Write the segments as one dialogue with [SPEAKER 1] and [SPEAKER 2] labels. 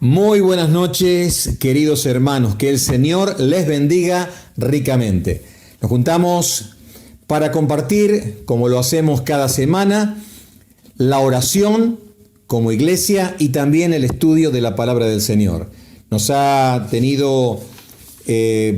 [SPEAKER 1] Muy buenas noches, queridos hermanos, que el Señor les bendiga ricamente. Nos juntamos para compartir, como lo hacemos cada semana, la oración como iglesia y también el estudio de la palabra del Señor. Nos ha tenido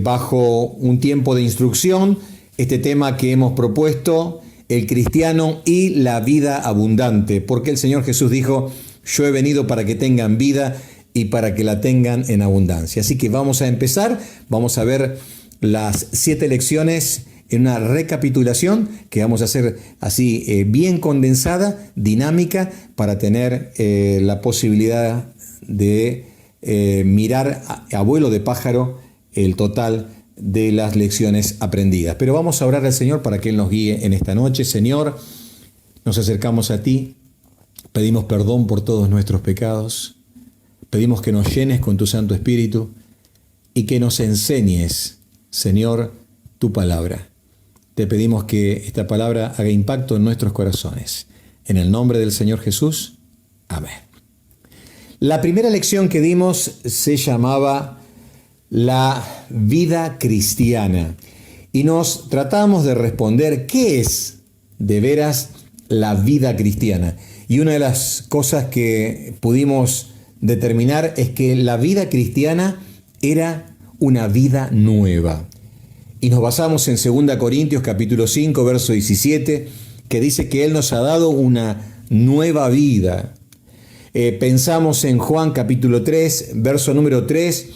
[SPEAKER 1] bajo un tiempo de instrucción este tema que hemos propuesto, el cristiano y la vida abundante, porque el Señor Jesús dijo: yo he venido para que tengan vida y para que la tengan en abundancia. Así que vamos a empezar, vamos a ver las 7 lecciones en una recapitulación que vamos a hacer así bien condensada, dinámica, para tener la posibilidad de mirar a vuelo de pájaro el total de las lecciones aprendidas. Pero vamos a orar al Señor para que Él nos guíe en esta noche. Señor, nos acercamos a ti, pedimos perdón por todos nuestros pecados. Pedimos que nos llenes con tu Santo Espíritu y que nos enseñes, Señor, tu palabra. Te pedimos que esta palabra haga impacto en nuestros corazones. En el nombre del Señor Jesús. Amén. La primera lección que dimos se llamaba la vida cristiana y nos tratamos de responder qué es de veras la vida cristiana. Y una de las cosas que pudimos determinar es que la vida cristiana era una vida nueva. Y nos basamos en 2 Corintios capítulo 5, verso 17, que dice que Él nos ha dado una nueva vida. Pensamos en Juan capítulo 3, verso número 3,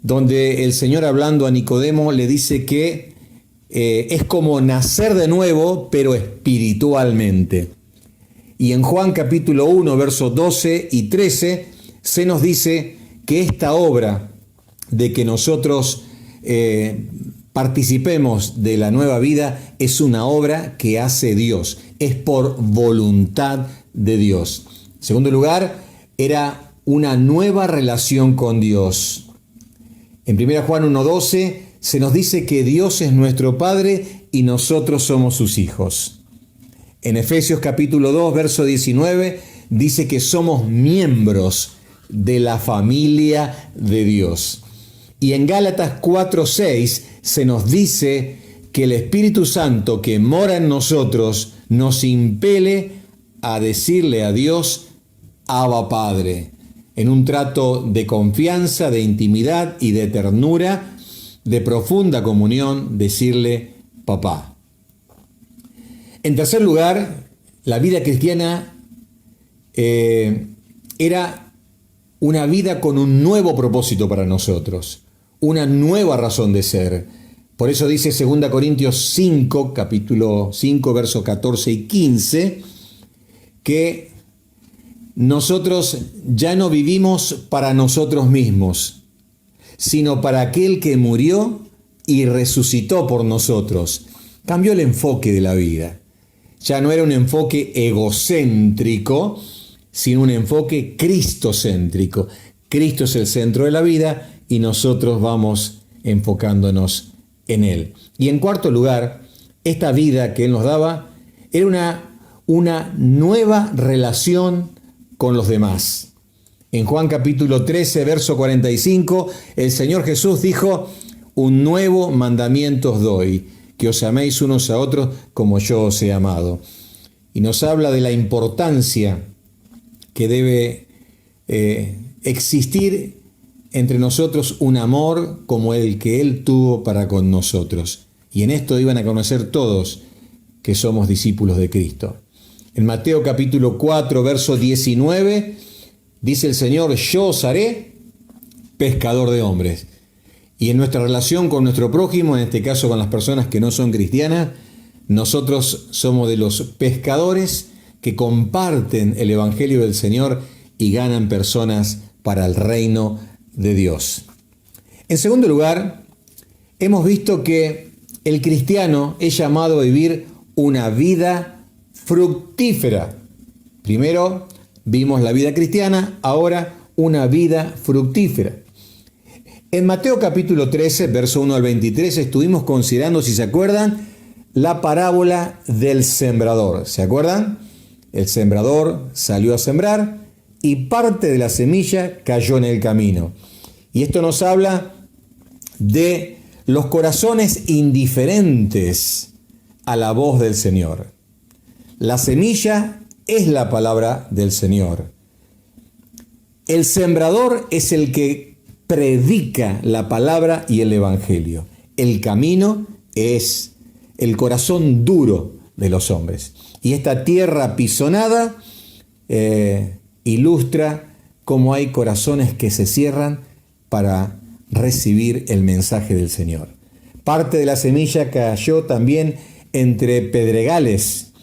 [SPEAKER 1] donde el Señor, hablando a Nicodemo, le dice que es como nacer de nuevo, pero espiritualmente. Y en Juan capítulo 1, versos 12 y 13, se nos dice que esta obra de que nosotros participemos de la nueva vida es una obra que hace Dios, es por voluntad de Dios. En segundo lugar, era una nueva relación con Dios. En 1 Juan 1:12 se nos dice que Dios es nuestro Padre y nosotros somos sus hijos. En Efesios capítulo 2, verso 19, dice que somos miembros de la familia de Dios. Y en Gálatas 4:6 se nos dice que el Espíritu Santo que mora en nosotros nos impele a decirle a Dios: Abba Padre, en un trato de confianza, de intimidad y de ternura, de profunda comunión, decirle papá. En tercer lugar, la vida cristiana era una vida con un nuevo propósito para nosotros, una nueva razón de ser. Por eso dice 2 Corintios 5, capítulo 5, versos 14 y 15, que nosotros ya no vivimos para nosotros mismos, sino para aquel que murió y resucitó por nosotros. Cambió el enfoque de la vida. Ya no era un enfoque egocéntrico, sino un enfoque cristocéntrico. Cristo es el centro de la vida y nosotros vamos enfocándonos en Él. Y en cuarto lugar, esta vida que Él nos daba era una nueva relación con los demás. En Juan capítulo 13, verso 45, el Señor Jesús dijo: un nuevo mandamiento os doy, que os améis unos a otros como yo os he amado. Y nos habla de la importancia que debe existir entre nosotros un amor como el que Él tuvo para con nosotros. Y en esto iban a conocer todos que somos discípulos de Cristo. En Mateo capítulo 4, verso 19, dice el Señor: yo os haré pescador de hombres. Y en nuestra relación con nuestro prójimo, en este caso con las personas que no son cristianas, nosotros somos de los pescadores que comparten el Evangelio del Señor y ganan personas para el reino de Dios. En segundo lugar, hemos visto que el cristiano es llamado a vivir una vida fructífera. Primero vimos la vida cristiana, ahora una vida fructífera. En Mateo capítulo 13, verso 1 al 23, estuvimos considerando, si se acuerdan, la parábola del sembrador. ¿Se acuerdan? El sembrador salió a sembrar y parte de la semilla cayó en el camino. Y esto nos habla de los corazones indiferentes a la voz del Señor. La semilla es la palabra del Señor. El sembrador es el que predica la palabra y el evangelio. El camino es el corazón duro de los hombres. Y esta tierra pisonada ilustra cómo hay corazones que se cierran para recibir el mensaje del Señor. Parte de la semilla cayó también entre pedregales,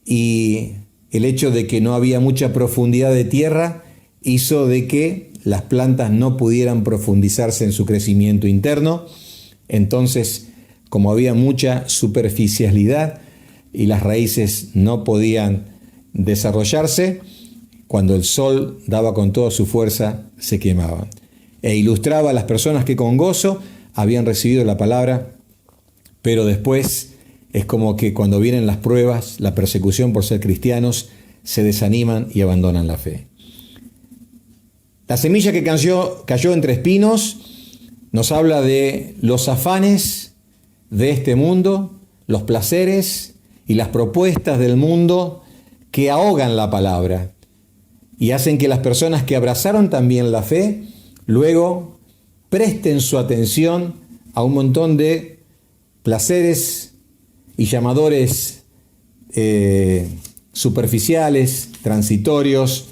[SPEAKER 1] y el hecho de que no había mucha profundidad de tierra hizo de que las plantas no pudieran profundizarse en su crecimiento interno. Entonces, como había mucha superficialidad y las raíces no podían desarrollarse, cuando el sol daba con toda su fuerza, se quemaban. E ilustraba a las personas que con gozo habían recibido la palabra, pero después es como que cuando vienen las pruebas, la persecución por ser cristianos, se desaniman y abandonan la fe. La semilla que cayó entre espinos nos habla de los afanes de este mundo, los placeres y las propuestas del mundo que ahogan la palabra y hacen que las personas que abrazaron también la fe luego presten su atención a un montón de placeres y llamadores superficiales, transitorios,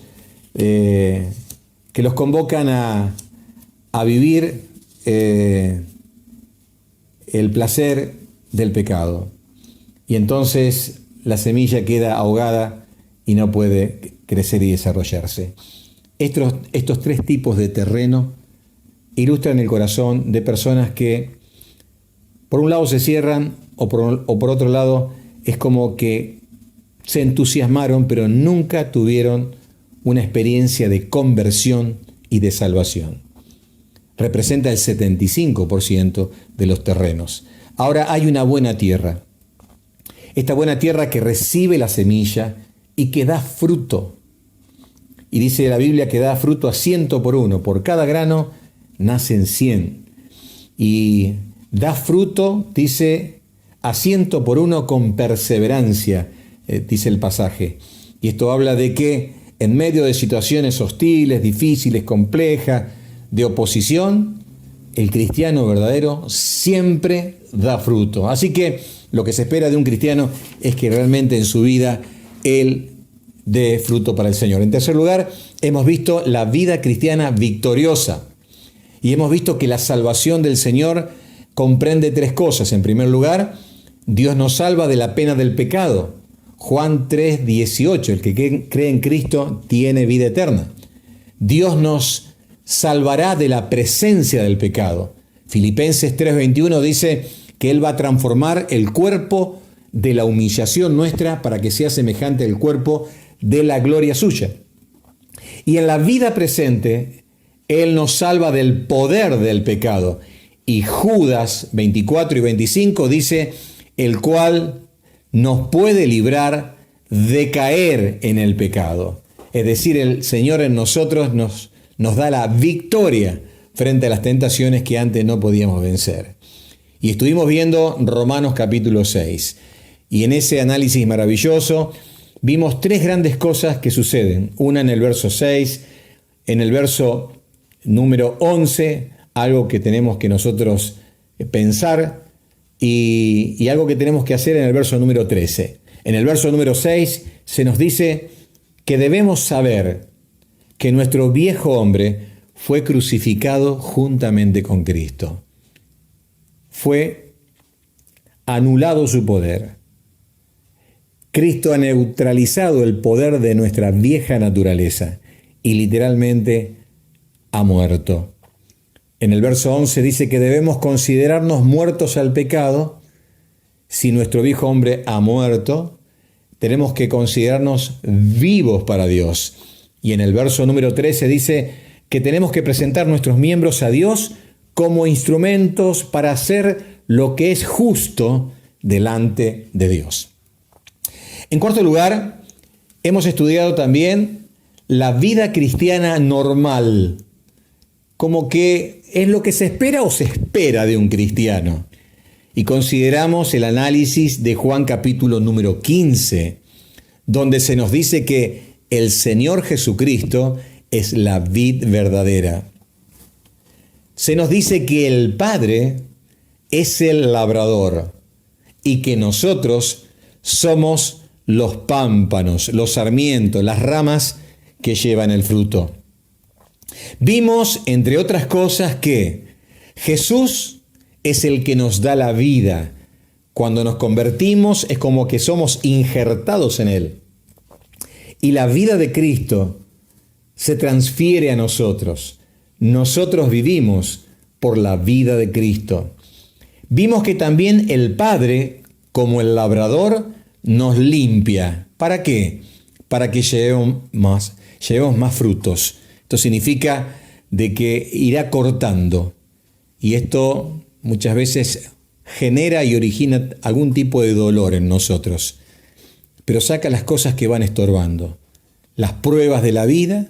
[SPEAKER 1] que los convocan a vivir el placer del pecado. Y entonces la semilla queda ahogada y no puede crecer y desarrollarse. Estos tres tipos de terreno ilustran el corazón de personas que por un lado se cierran o por otro lado es como que se entusiasmaron pero nunca tuvieron una experiencia de conversión y de salvación. Representa el 75% de los terrenos. Ahora hay una buena tierra. Esta buena tierra que recibe la semilla y que da fruto. Y dice la Biblia que da fruto a 100 por uno. Por cada grano nacen 100. Y da fruto, dice, a 100 por uno con perseverancia, dice el pasaje. Y esto habla de que en medio de situaciones hostiles, difíciles, complejas, de oposición, el cristiano verdadero siempre da fruto. Así que lo que se espera de un cristiano es que realmente en su vida él dé fruto para el Señor. En tercer lugar, hemos visto la vida cristiana victoriosa y hemos visto que la salvación del Señor comprende tres cosas. En primer lugar, Dios nos salva de la pena del pecado. Juan 3:18, el que cree en Cristo tiene vida eterna. Dios nos salvará de la presencia del pecado. Filipenses 3:21 dice que Él va a transformar el cuerpo de la humillación nuestra para que sea semejante al cuerpo de la gloria suya. Y en la vida presente, Él nos salva del poder del pecado. Y Judas 24 y 25 dice, el cual nos puede librar de caer en el pecado. Es decir, el Señor en nosotros nos da la victoria frente a las tentaciones que antes no podíamos vencer. Y estuvimos viendo Romanos capítulo 6. Y en ese análisis maravilloso vimos tres grandes cosas que suceden. Una en el verso 6, en el verso número 11, algo que tenemos que nosotros pensar y algo que tenemos que hacer en el verso número 13. En el verso número 6 se nos dice que debemos saber que nuestro viejo hombre fue crucificado juntamente con Cristo. Fue anulado su poder. Cristo ha neutralizado el poder de nuestra vieja naturaleza y literalmente ha muerto. En el verso 11 dice que debemos considerarnos muertos al pecado. Si nuestro viejo hombre ha muerto, tenemos que considerarnos vivos para Dios. Y en el verso número 13 dice que tenemos que presentar nuestros miembros a Dios como instrumentos para hacer lo que es justo delante de Dios. En cuarto lugar, hemos estudiado también la vida cristiana normal, como que es lo que se espera o se espera de un cristiano. Y consideramos el análisis de Juan capítulo número 15, donde se nos dice que el Señor Jesucristo es la vid verdadera. Se nos dice que el Padre es el labrador y que nosotros somos los pámpanos, los sarmientos, las ramas que llevan el fruto. Vimos, entre otras cosas, que Jesús es el que nos da la vida. Cuando nos convertimos es como que somos injertados en Él. Y la vida de Cristo se transfiere a nosotros. Nosotros vivimos por la vida de Cristo. Vimos que también el Padre, como el labrador, nos limpia. ¿Para qué? Para que llevemos más frutos. Esto significa de que irá cortando. Y esto muchas veces genera y origina algún tipo de dolor en nosotros. Pero saca las cosas que van estorbando. Las pruebas de la vida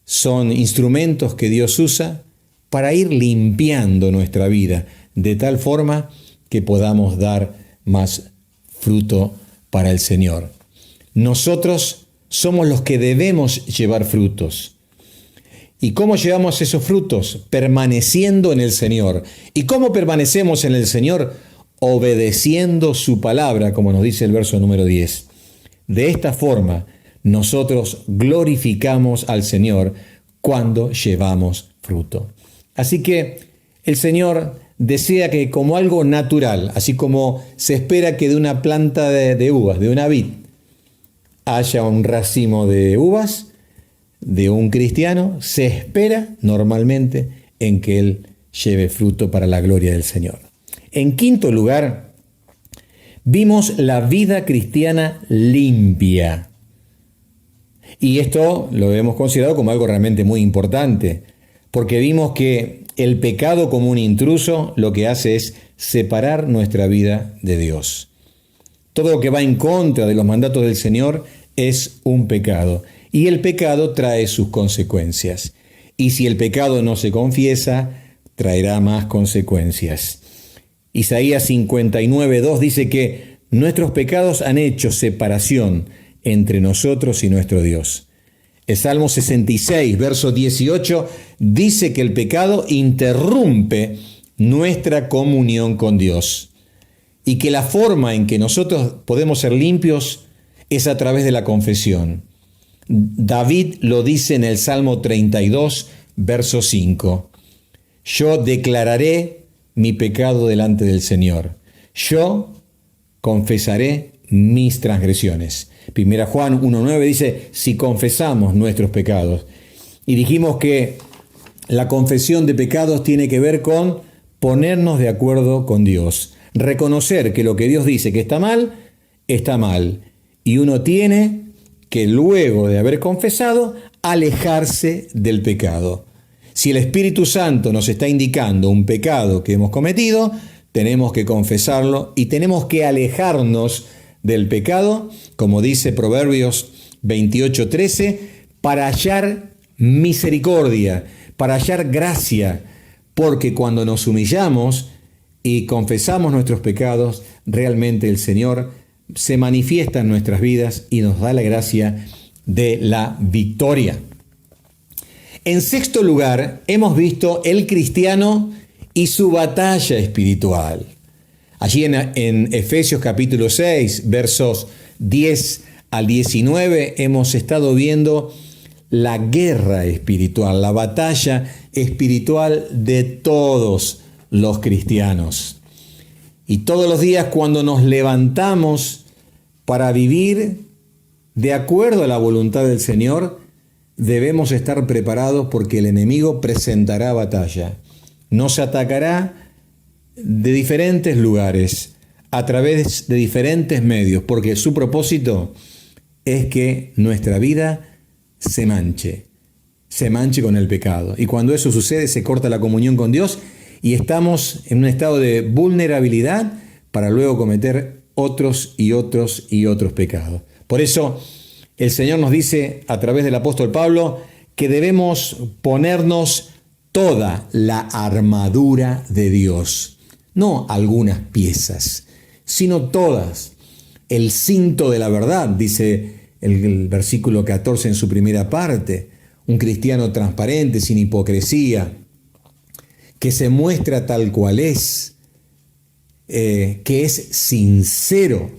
[SPEAKER 1] son instrumentos que Dios usa para ir limpiando nuestra vida, de tal forma que podamos dar más fruto para el Señor. Nosotros somos los que debemos llevar frutos. ¿Y cómo llevamos esos frutos? Permaneciendo en el Señor. ¿Y cómo permanecemos en el Señor? Obedeciendo su palabra, como nos dice el verso número 10. De esta forma, nosotros glorificamos al Señor cuando llevamos fruto. Así que el Señor desea que, como algo natural, así como se espera que de una planta de uvas, de una vid, haya un racimo de uvas, de un cristiano, se espera normalmente en que él lleve fruto para la gloria del Señor. En quinto lugar, vimos la vida cristiana limpia. Y esto lo hemos considerado como algo realmente muy importante, porque vimos que el pecado como un intruso lo que hace es separar nuestra vida de Dios. Todo lo que va en contra de los mandatos del Señor es un pecado. Y el pecado trae sus consecuencias. Y si el pecado no se confiesa, traerá más consecuencias. Isaías 59:2 dice que nuestros pecados han hecho separación entre nosotros y nuestro Dios. El Salmo 66, verso 18, dice que el pecado interrumpe nuestra comunión con Dios y que la forma en que nosotros podemos ser limpios es a través de la confesión. David lo dice en el Salmo 32, verso 5. Yo declararé mi pecado delante del Señor. Yo confesaré mis transgresiones. Primera Juan 1:9 dice, si confesamos nuestros pecados. Y dijimos que la confesión de pecados tiene que ver con ponernos de acuerdo con Dios. Reconocer que lo que Dios dice que está mal. Y uno tiene que luego de haber confesado, alejarse del pecado. Si el Espíritu Santo nos está indicando un pecado que hemos cometido, tenemos que confesarlo y tenemos que alejarnos del pecado, como dice Proverbios 28:13, para hallar misericordia, para hallar gracia, porque cuando nos humillamos y confesamos nuestros pecados, realmente el Señor se manifiesta en nuestras vidas y nos da la gracia de la victoria. En sexto lugar, hemos visto el cristiano y su batalla espiritual. Allí en Efesios capítulo 6, versos 10 al 19, hemos estado viendo la guerra espiritual, la batalla espiritual de todos los cristianos. Y todos los días cuando nos levantamos para vivir de acuerdo a la voluntad del Señor, debemos estar preparados porque el enemigo presentará batalla. Nos atacará de diferentes lugares, a través de diferentes medios, porque su propósito es que nuestra vida se manche con el pecado. Y cuando eso sucede, se corta la comunión con Dios y estamos en un estado de vulnerabilidad para luego cometer otros pecados. Por eso el Señor nos dice a través del apóstol Pablo que debemos ponernos toda la armadura de Dios, no algunas piezas, sino todas. El cinto de la verdad, dice el versículo 14 en su primera parte, un cristiano transparente, sin hipocresía, que se muestra tal cual es, que es sincero,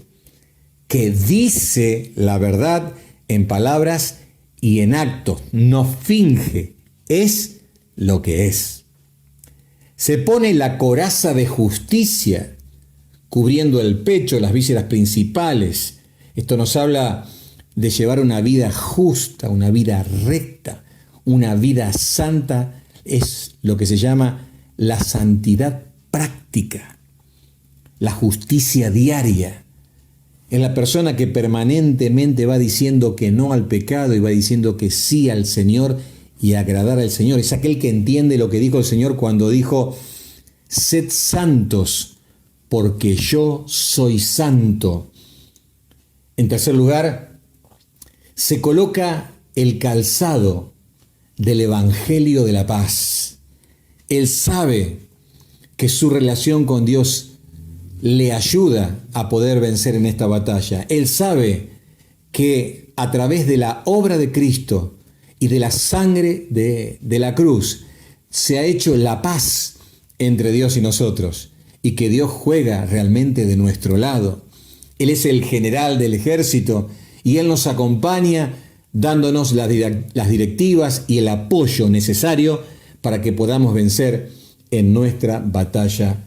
[SPEAKER 1] que dice la verdad en palabras y en actos, no finge, es lo que es. Se pone la coraza de justicia, cubriendo el pecho, las vísceras principales. Esto nos habla de llevar una vida justa, una vida recta, una vida santa. Es lo que se llama la santidad práctica, la justicia diaria. Es la persona que permanentemente va diciendo que no al pecado y va diciendo que sí al Señor y agradar al Señor. Es aquel que entiende lo que dijo el Señor cuando dijo: sed santos, porque yo soy santo. En tercer lugar, se coloca el calzado del Evangelio de la paz. Él sabe que su relación con Dios le ayuda a poder vencer en esta batalla. Él sabe que a través de la obra de Cristo y de la sangre de la cruz se ha hecho la paz entre Dios y nosotros, y que Dios juega realmente de nuestro lado. Él es el general del ejército y Él nos acompaña dándonos las directivas y el apoyo necesario para que podamos vencer en nuestra batalla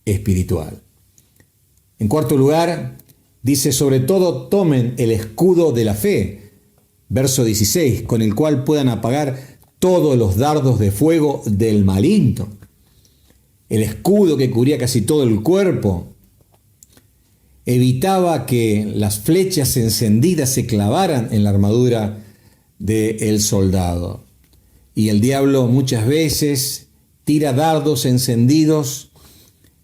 [SPEAKER 1] espiritual. En cuarto lugar, dice: sobre todo tomen el escudo de la fe, verso 16, con el cual puedan apagar todos los dardos de fuego del maligno. El escudo que cubría casi todo el cuerpo evitaba que las flechas encendidas se clavaran en la armadura del soldado. Y el diablo muchas veces tira dardos encendidos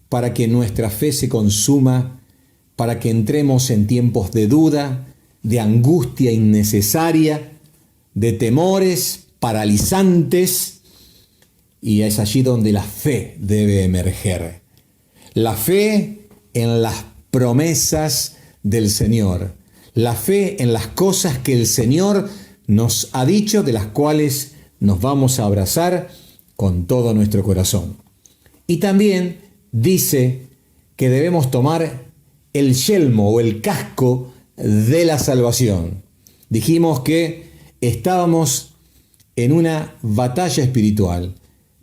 [SPEAKER 1] para que nuestra fe se consuma, para que entremos en tiempos de duda, de angustia innecesaria, de temores paralizantes, y es allí donde la fe debe emerger. La fe en las promesas del Señor, la fe en las cosas que el Señor nos ha dicho, de las cuales nos vamos a abrazar con todo nuestro corazón. Y también dice que debemos tomar el yelmo o el casco de la salvación. Dijimos que estábamos en una batalla espiritual,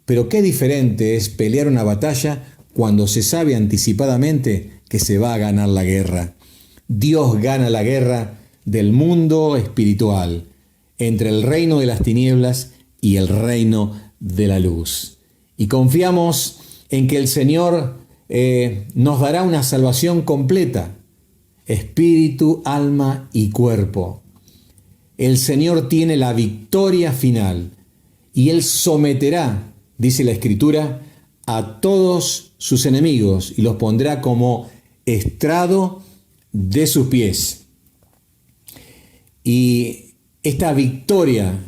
[SPEAKER 1] pero qué diferente es pelear una batalla cuando se sabe anticipadamente que se va a ganar la guerra. Dios gana la guerra del mundo espiritual, entre el reino de las tinieblas y el reino de la luz. Y confiamos en que el Señor nos dará una salvación completa, espíritu, alma y cuerpo. El Señor tiene la victoria final y Él someterá, dice la Escritura, a todos sus enemigos y los pondrá como estrado de sus pies. Y esta victoria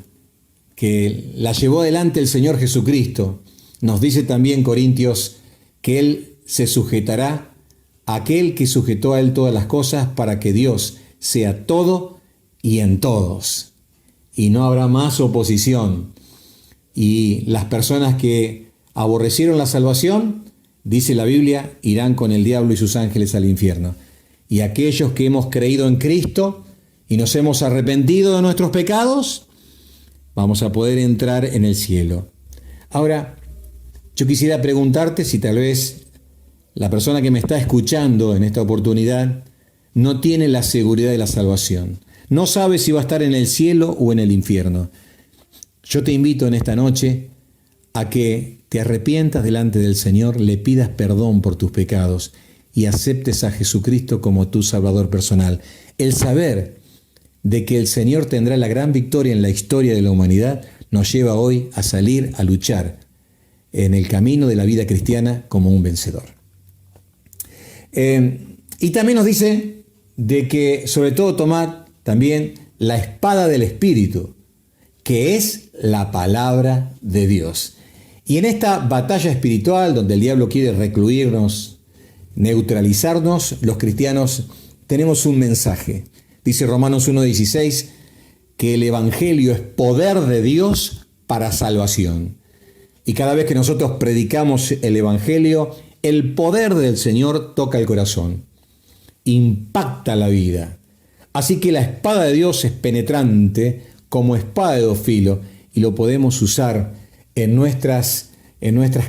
[SPEAKER 1] que la llevó adelante el Señor Jesucristo, nos dice también Corintios que Él se sujetará a aquel que sujetó a Él todas las cosas, para que Dios sea todo y en todos. Y no habrá más oposición. Y las personas que aborrecieron la salvación, dice la Biblia, irán con el diablo y sus ángeles al infierno. Y aquellos que hemos creído en Cristo y nos hemos arrepentido de nuestros pecados, vamos a poder entrar en el cielo. Ahora, yo quisiera preguntarte si tal vez la persona que me está escuchando en esta oportunidad no tiene la seguridad de la salvación. No sabe si va a estar en el cielo o en el infierno. Yo te invito en esta noche a que te arrepientas delante del Señor, le pidas perdón por tus pecados y aceptes a Jesucristo como tu Salvador personal. El saber de que el Señor tendrá la gran victoria en la historia de la humanidad nos lleva hoy a salir a luchar en el camino de la vida cristiana como un vencedor. Y también nos dice de que sobre todo tomad también la espada del Espíritu, que es la palabra de Dios. Y en esta batalla espiritual donde el diablo quiere recluirnos, neutralizarnos, los cristianos tenemos un mensaje. Dice Romanos 1:16 que el Evangelio es poder de Dios para salvación. Y cada vez que nosotros predicamos el Evangelio, el poder del Señor toca el corazón, impacta la vida. Así que la espada de Dios es penetrante como espada de dos filos y lo podemos usar en nuestras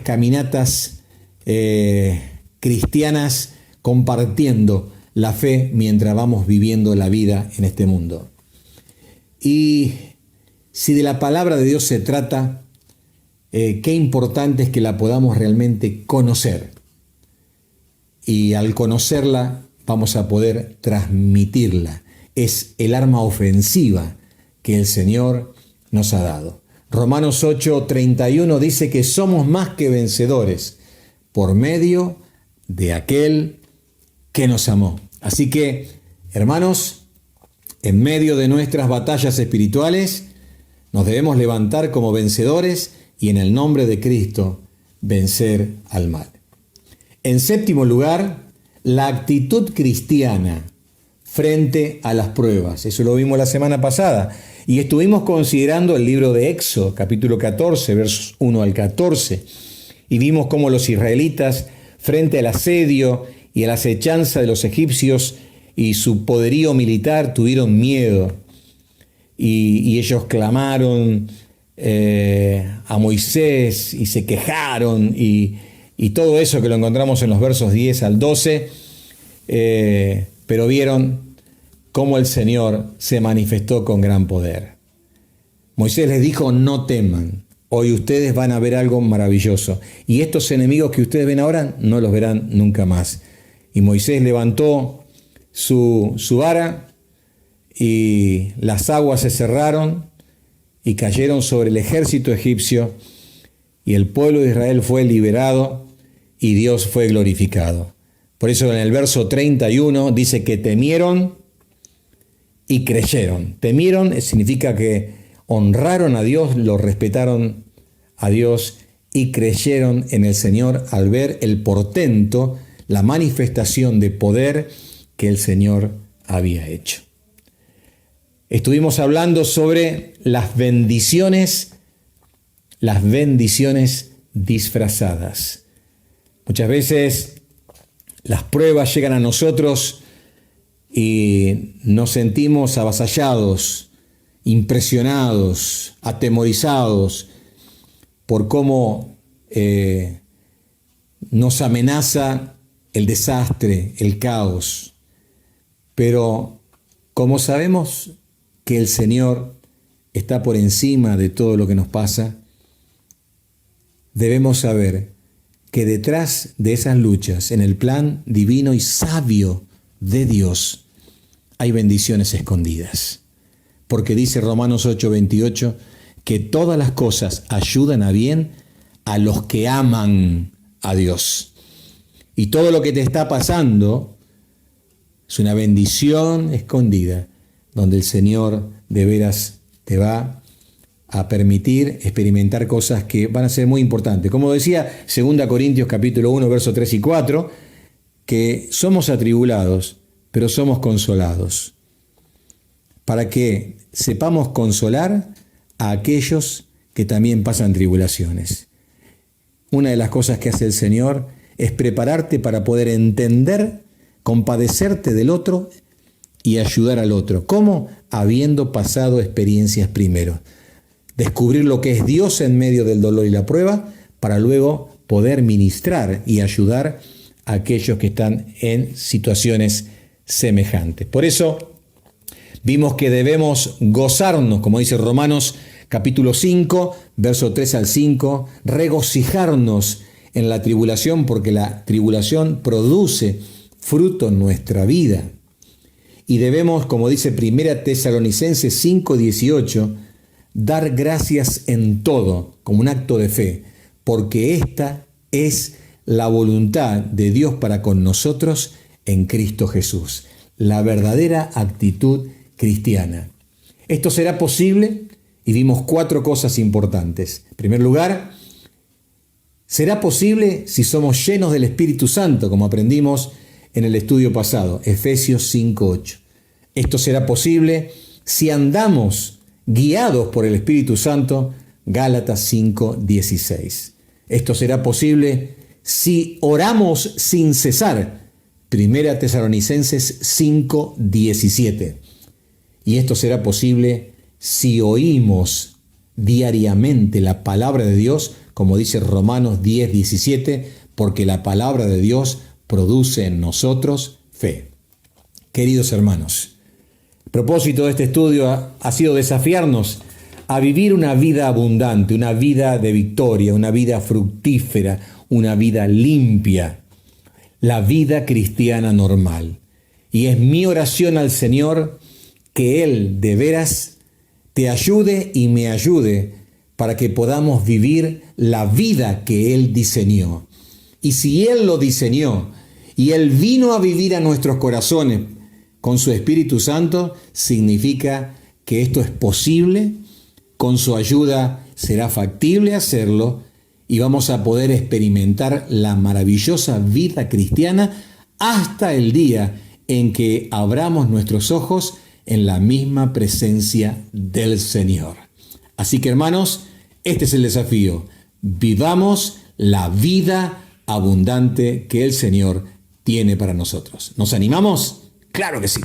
[SPEAKER 1] caminatas cristianas, compartiendo la fe mientras vamos viviendo la vida en este mundo. Y si de la palabra de Dios se trata, qué importante es que la podamos realmente conocer. Y al conocerla vamos a poder transmitirla. Es el arma ofensiva que el Señor nos ha dado. Romanos 8:31 dice que somos más que vencedores por medio de aquel que nos amó. Así que, hermanos, en medio de nuestras batallas espirituales, nos debemos levantar como vencedores y en el nombre de Cristo vencer al mal. En séptimo lugar, la actitud cristiana frente a las pruebas. Eso lo vimos la semana pasada. Y estuvimos considerando el libro de Éxodo, capítulo 14, versos 1 al 14. Y vimos cómo los israelitas, frente al asedio y a la acechanza de los egipcios y su poderío militar, tuvieron miedo. Y ellos clamaron a Moisés y se quejaron y todo eso que lo encontramos en los versos 10 al 12, pero vieron cómo el Señor se manifestó con gran poder. Moisés les dijo: no teman, hoy ustedes van a ver algo maravilloso, y estos enemigos que ustedes ven ahora no los verán nunca más. Y Moisés levantó su vara y las aguas se cerraron y cayeron sobre el ejército egipcio, y el pueblo de Israel fue liberado y Dios fue glorificado. Por eso en el verso 31 dice que temieron y creyeron. Temieron significa que honraron a Dios, lo respetaron a Dios y creyeron en el Señor al ver el portento, la manifestación de poder que el Señor había hecho. Estuvimos hablando sobre las bendiciones disfrazadas. Muchas veces las pruebas llegan a nosotros y nos sentimos avasallados, impresionados, atemorizados por cómo nos amenaza el desastre, el caos. Pero como sabemos que el Señor está por encima de todo lo que nos pasa, debemos saber que detrás de esas luchas, en el plan divino y sabio de Dios, hay bendiciones escondidas. Porque dice Romanos 8:28 que todas las cosas ayudan a bien a los que aman a Dios. Y todo lo que te está pasando es una bendición escondida, donde el Señor de veras te va a permitir experimentar cosas que van a ser muy importantes. Como decía 2 Corintios capítulo 1, versos 3 y 4, que somos atribulados, pero somos consolados, para que sepamos consolar a aquellos que también pasan tribulaciones. Una de las cosas que hace el Señor es prepararte para poder entender, compadecerte del otro y ayudar al otro. ¿Cómo? Habiendo pasado experiencias primero. Descubrir lo que es Dios en medio del dolor y la prueba, para luego poder ministrar y ayudar a aquellos que están en situaciones semejantes. Por eso vimos que debemos gozarnos, como dice Romanos capítulo 5, verso 3 al 5, regocijarnos en la tribulación, porque la tribulación produce fruto en nuestra vida. Y debemos, como dice 1 Tesalonicenses 5, 18, dar gracias en todo, como un acto de fe, porque esta es la voluntad de Dios para con nosotros en Cristo Jesús. La verdadera actitud cristiana. Esto será posible y vimos 4 cosas importantes. En primer lugar, será posible si somos llenos del Espíritu Santo, como aprendimos en el estudio pasado, Efesios 5:8. Esto será posible si andamos guiados por el Espíritu Santo, Gálatas 5:16. Esto será posible si oramos sin cesar, Primera Tesalonicenses 5:17. Y esto será posible si oímos diariamente la palabra de Dios, como dice Romanos 10:17, porque la palabra de Dios produce en nosotros fe. Queridos hermanos, el propósito de este estudio ha sido desafiarnos a vivir una vida abundante, una vida de victoria, una vida fructífera, una vida limpia, la vida cristiana normal. Y es mi oración al Señor que Él de veras te ayude y me ayude para que podamos vivir la vida que Él diseñó. Y si Él lo diseñó y Él vino a vivir a nuestros corazones con su Espíritu Santo, significa que esto es posible, con su ayuda será factible hacerlo y vamos a poder experimentar la maravillosa vida cristiana hasta el día en que abramos nuestros ojos en la misma presencia del Señor. Así que hermanos, este es el desafío. Vivamos la vida abundante que el Señor tiene para nosotros. ¿Nos animamos? ¡Claro que sí!